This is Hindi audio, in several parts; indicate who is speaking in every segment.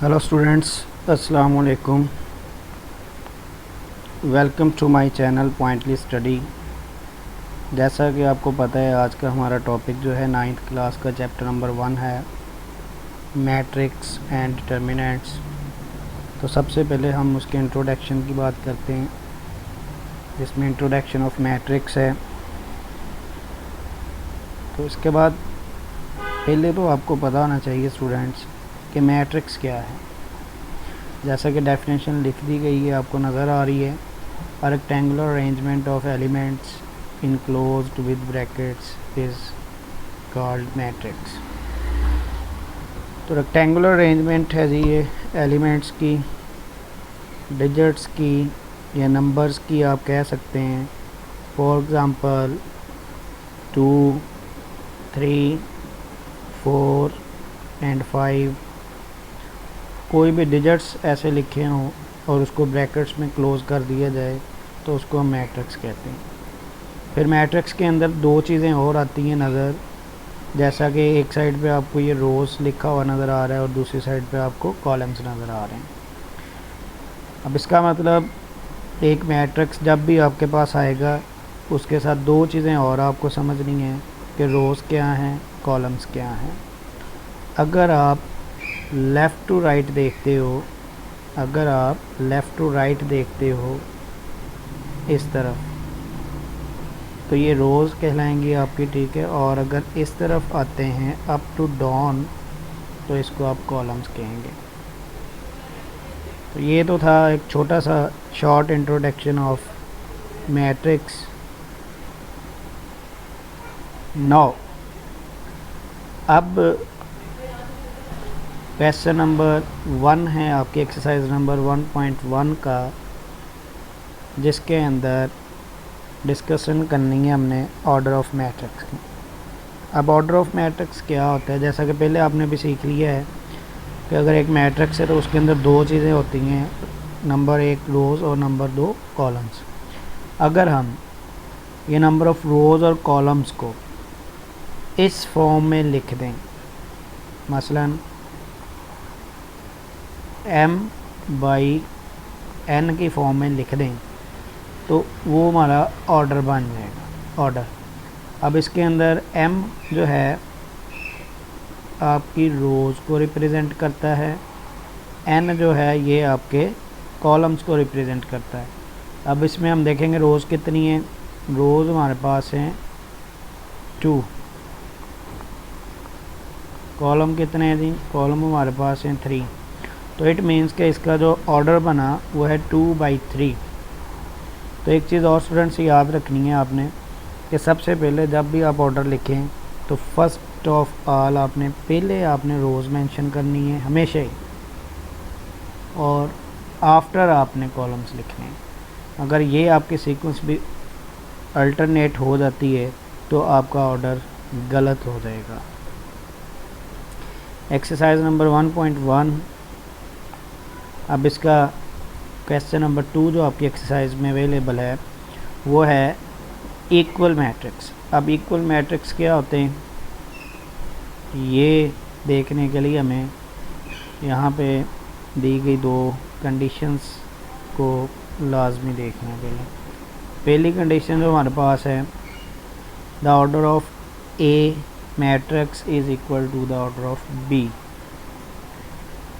Speaker 1: हेलो स्टूडेंट्स, अस्सलाम वालेकुम। Welcome to my channel pointly study. जैसा कि आपको पता है, आज का हमारा टॉपिक जो है 9th क्लास का चैप्टर नंबर 1 है, मैट्रिक्स एंड डिटर्मिनेंट्स। तो सबसे पहले हम उसके इंट्रोडक्शन की बात करते हैं, जिसमें इंट्रोडक्शन ऑफ मैट्रिक्स है। तो इसके बाद पहले तो आपको पता होना चाहिए स्टूडेंट्स कि मैट्रिक्स क्या है। जैसा कि डेफिनेशन लिख दी गई है, आपको नज़र आ रही है, a rectangular arrangement of elements enclosed with brackets is called matrix. तो रेक्टेंगुलर अरेंजमेंट है जी ये एलिमेंट्स की, डिजिट्स की या नंबर्स की आप कह सकते हैं। For example 2, 3, 4 and 5। कोई भी डिजिट्स ऐसे लिखे हों और उसको ब्रैकेट्स में क्लोज़ कर दिया जाए तो उसको हम मैट्रिक्स कहते हैं। फिर मैट्रिक्स के अंदर दो चीज़ें और आती हैं नज़र, जैसा कि एक साइड पे आपको ये रोज़ लिखा हुआ नज़र आ रहा है और दूसरी साइड पे आपको कॉलम्स नज़र आ रहे हैं। अब इसका मतलब एक मैट्रिक्स जब भी आपके पास आएगा, उसके साथ दो चीज़ें और आपको समझनी है कि रोज़ क्या हैं, कॉलम्स क्या हैं। अगर आप लेफ़्ट टू राइट देखते हो, अगर आप लेफ़्ट टू राइट देखते हो इस तरफ, तो ये रोज़ कहलाएंगी आपकी, ठीक है। और अगर इस तरफ आते हैं अप टू डाउन, तो इसको आप कॉलम्स कहेंगे। तो ये तो था एक छोटा सा short introduction of matrix. Now अब क्वेश्चन नंबर 1 है आपकी एक्सरसाइज नंबर 1.1 का, जिसके अंदर डिस्कशन करनी है हमने ऑर्डर ऑफ मैट्रिक्स की। अब ऑर्डर ऑफ मैट्रिक्स क्या होता है, जैसा कि पहले आपने भी सीख लिया है कि अगर एक मैट्रिक्स है तो उसके अंदर दो चीज़ें होती हैं, नंबर 1 रोज़ और नंबर 2 कॉलम्स। अगर हम ये नंबर ऑफ़ रोज़ और कॉलम्स को इस फॉर्म में लिख दें, मसलन m/n की फॉर्म में लिख दें, तो वो हमारा ऑर्डर बन जाएगा, ऑर्डर। अब इसके अंदर m जो है आपकी रोज़ को रिप्रेजेंट करता है, n जो है ये आपके कॉलम्स को रिप्रेजेंट करता है। अब इसमें हम देखेंगे रोज़ कितनी है। रोज़ हमारे पास हैं 2, कॉलम कितने हैं जी, कॉलम हमारे पास हैं 3। तो इट मीन्स कि इसका जो ऑर्डर बना वो है 2/3। तो एक चीज़ और स्टूडेंट्स याद रखनी है आपने कि सबसे पहले जब भी आप ऑर्डर लिखें तो फर्स्ट ऑफ ऑल पहले आपने रोज़ मेंशन करनी है हमेशा ही, और आफ्टर आपने कॉलम्स लिखने हैं। अगर ये आपकी सीक्वेंस भी अल्टरनेट हो जाती है तो आपका ऑर्डर गलत हो जाएगा। Exercise number 1.1। अब इसका क्वेश्चन नंबर 2 जो आपकी एक्सरसाइज में अवेलेबल है वो है इक्वल मैट्रिक्स। अब इक्वल मैट्रिक्स क्या होते हैं, ये देखने के लिए हमें यहाँ पे दी गई दो कंडीशंस को लाजमी देखना है। पहली कंडीशन जो हमारे पास है, the order of A matrix is equal to the order of B.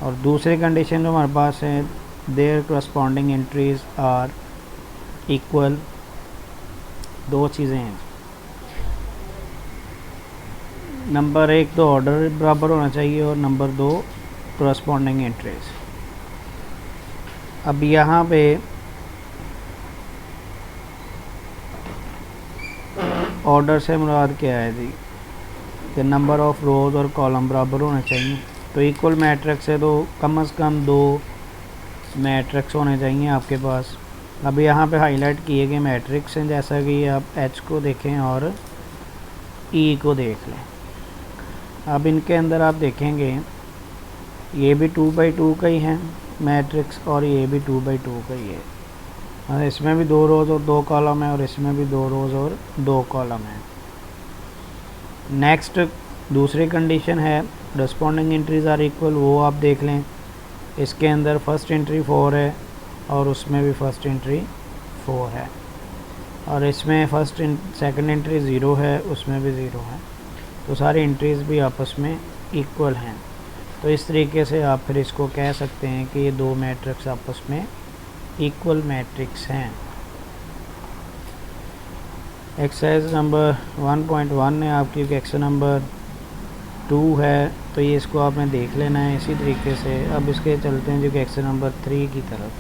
Speaker 1: और दूसरी कंडीशन जो हमारे पास है, there corresponding entries are equal. दो चीज़ें हैं, नंबर 1 तो ऑर्डर बराबर होना चाहिए और नंबर 2 करस्पॉन्डिंग एंट्रीज। अब यहाँ पे ऑर्डर से मुराद क्या है जी, कि नंबर ऑफ़ रोज़ और कॉलम बराबर होने चाहिए। तो इक्वल मैट्रिक्स है तो कम से कम 2 मैट्रिक्स होने चाहिए आपके पास। अब यहाँ पे हाईलाइट किए गए मैट्रिक्स हैं, जैसा कि आप H को देखें और E को देख लें। अब इनके अंदर आप देखेंगे ये भी 2/2 का ही है मैट्रिक्स और ये भी 2/2 का ही है, और इसमें भी 2 रोज़ और 2 कॉलम है और इसमें भी 2 रोज़ और 2 कॉलम है। नेक्स्ट दूसरी कंडीशन है करस्पॉन्डिंग एंट्रीज आर इक्वल, वो आप देख लें। इसके अंदर फर्स्ट एंट्री 4 है और उसमें भी फर्स्ट एंट्री 4 है, और इसमें सेकंड एंट्री 0 है, उसमें भी 0 है। तो सारी एंट्रीज़ भी आपस में इक्वल हैं। तो इस तरीके से आप फिर इसको कह सकते हैं कि ये दो मैट्रिक्स आपस में इक्वल मैट्रिक्स हैं। एक्सरसाइज नंबर 1.1 है आपकी, क्वेश्चन नंबर 2 है, तो ये इसको आपने देख लेना है इसी तरीके से। अब इसके चलते हैं जो क्वेश्चन नंबर 3 की तरफ।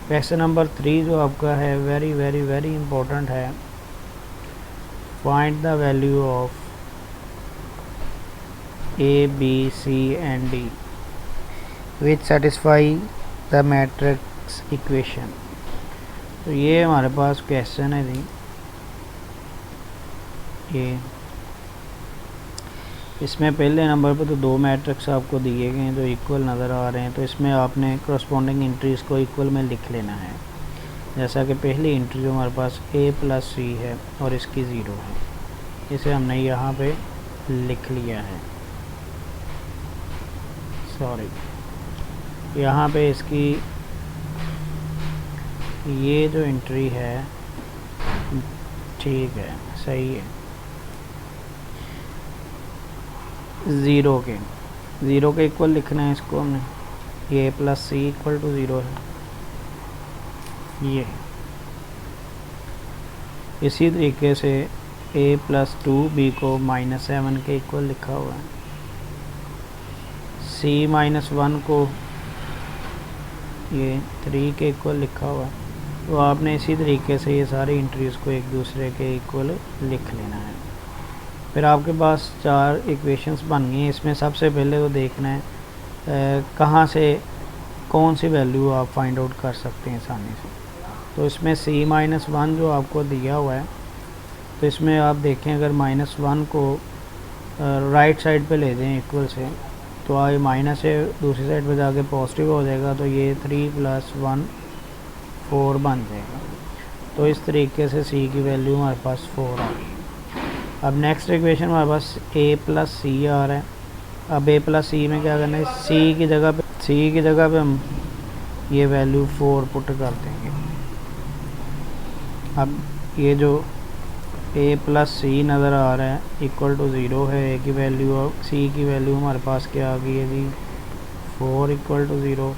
Speaker 1: क्वेश्चन नंबर 3 जो आपका है वेरी वेरी वेरी इंपॉर्टेंट है। Find the value of A, B, C and D which satisfy the matrix equation। तो ये हमारे पास क्वेश्चन है जी। ये इसमें पहले नंबर पे तो दो मैट्रिक्स आपको दिए गए हैं जो इक्वल नज़र आ रहे हैं, तो इसमें आपने करस्पॉन्डिंग एंट्रीज़ को इक्वल में लिख लेना है। जैसा कि पहली एंट्री जो हमारे पास A + C है और इसकी 0 है, इसे हमने यहाँ पे लिख लिया है। सॉरी, यहाँ पे इसकी ये जो एंट्री है ठीक है, सही है। 0 के इक्वल लिखना है इसको हमने। A + C = 0 है ये। इसी तरीके से A + 2B को -7 के इक्वल लिखा हुआ है। C - 1 को ये 3 के इक्वल लिखा हुआ है। तो आपने इसी तरीके से ये सारी एंट्रीज़ को एक दूसरे के इक्वल लिख लेना है। फिर आपके पास 4 इक्वेशंस बन गई हैं। इसमें सबसे पहले तो देखना है कहाँ से कौन सी वैल्यू आप फाइंड आउट कर सकते हैं आसानी से। तो इसमें C - 1 जो आपको दिया हुआ है, तो इसमें आप देखें अगर -1 को राइट साइड पे ले दें इक्वल से, तो आगे माइनस है, दूसरी साइड पे जाके पॉजिटिव हो जाएगा, तो ये 3 + 1 4 बन जाएगा। तो इस तरीके से C की वैल्यू हमारे पास 4 आ गई। अब नेक्स्ट इक्वेशन हमारे पास A + C आ रहा है। अब A + C में क्या करना है, C की जगह पे हम ये वैल्यू 4 पुट कर देंगे। अब ये जो A + C नज़र आ रहा है = 0 है A की वैल्यू, और C की वैल्यू हमारे पास क्या आ गई है जी 4 = 0।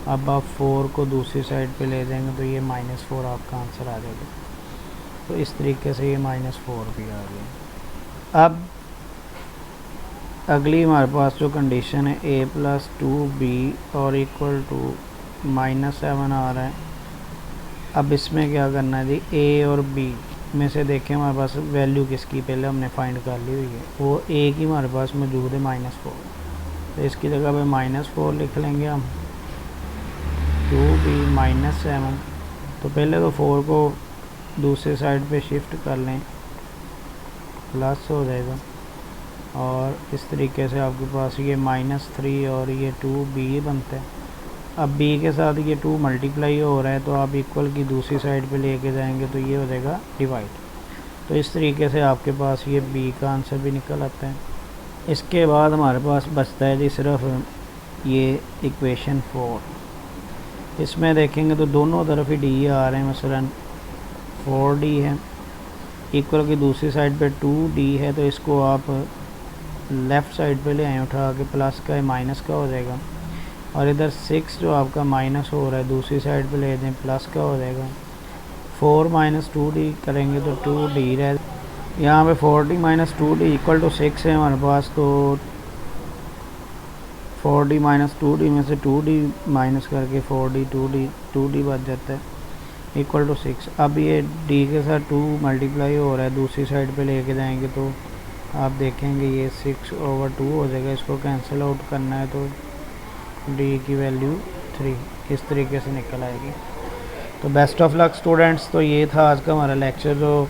Speaker 1: अब आप 4 को दूसरी साइड पे ले जाएंगे तो ये -4 आपका आंसर आ जाएगा। तो इस तरीके से ये -4 भी आ गया। अब अगली हमारे पास जो कंडीशन है A + 2B और = -7 आ रहा है। अब इसमें क्या करना है जी, A और B में से देखें हमारे पास वैल्यू किसकी पहले हमने फाइंड कर ली हुई है, वो A की हमारे पास मौजूद है -4। तो इसकी जगह पे -4 लिख लेंगे हम। 2B -7, तो पहले तो 4 को दूसरे साइड पे शिफ्ट कर लें, प्लस हो जाएगा, और इस तरीके से आपके पास ये -3 और ये 2B बनता है। अब B के साथ ये 2 मल्टीप्लाई हो रहा है, तो आप इक्वल की दूसरी साइड पे लेके जाएंगे तो ये हो जाएगा डिवाइड। तो इस तरीके से आपके पास ये B का आंसर भी निकल आता है। इसके बाद हमारे पास बचता है जी सिर्फ ये इक्वेशन 4। इसमें देखेंगे तो दोनों तरफ ही D आ रहे हैं, मसलन 4D है, इक्वल की दूसरी साइड पे 2D है, तो इसको आप लेफ़्ट साइड पे ले आए उठा के, प्लस का माइनस का हो जाएगा। और इधर 6 जो आपका माइनस हो रहा है दूसरी साइड पे ले दें, प्लस का हो जाएगा। 4 - 2D करेंगे तो 2D रह, यहाँ पे 4D - 2D = 6 है हमारे पास, तो 4D - 2D में से 2D माइनस करके 4D 2D बच जाता है = 6। अब ये D के साथ 2 मल्टीप्लाई हो रहा है, दूसरी साइड पे लेके जाएंगे तो आप देखेंगे ये 6/2 हो जाएगा। इसको कैंसिल आउट करना है तो D की वैल्यू 3 इस तरीके से निकल आएगी। तो बेस्ट ऑफ लक स्टूडेंट्स। तो ये था आज का हमारा लेक्चर जो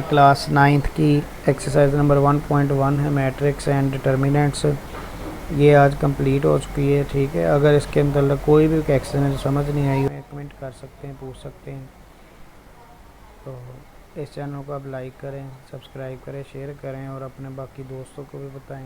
Speaker 1: क्लास 9th की एक्सरसाइज नंबर 1.1 है, मैट्रिक्स एंड डिटर्मिनेंट्स। ये आज कंप्लीट हो चुकी है, ठीक है। अगर इसके मतलब कोई भी क्वेश्चन है समझ नहीं आई है, कमेंट कर सकते हैं, पूछ सकते हैं। तो इस चैनल को आप लाइक करें, सब्सक्राइब करें, शेयर करें और अपने बाकी दोस्तों को भी बताएं।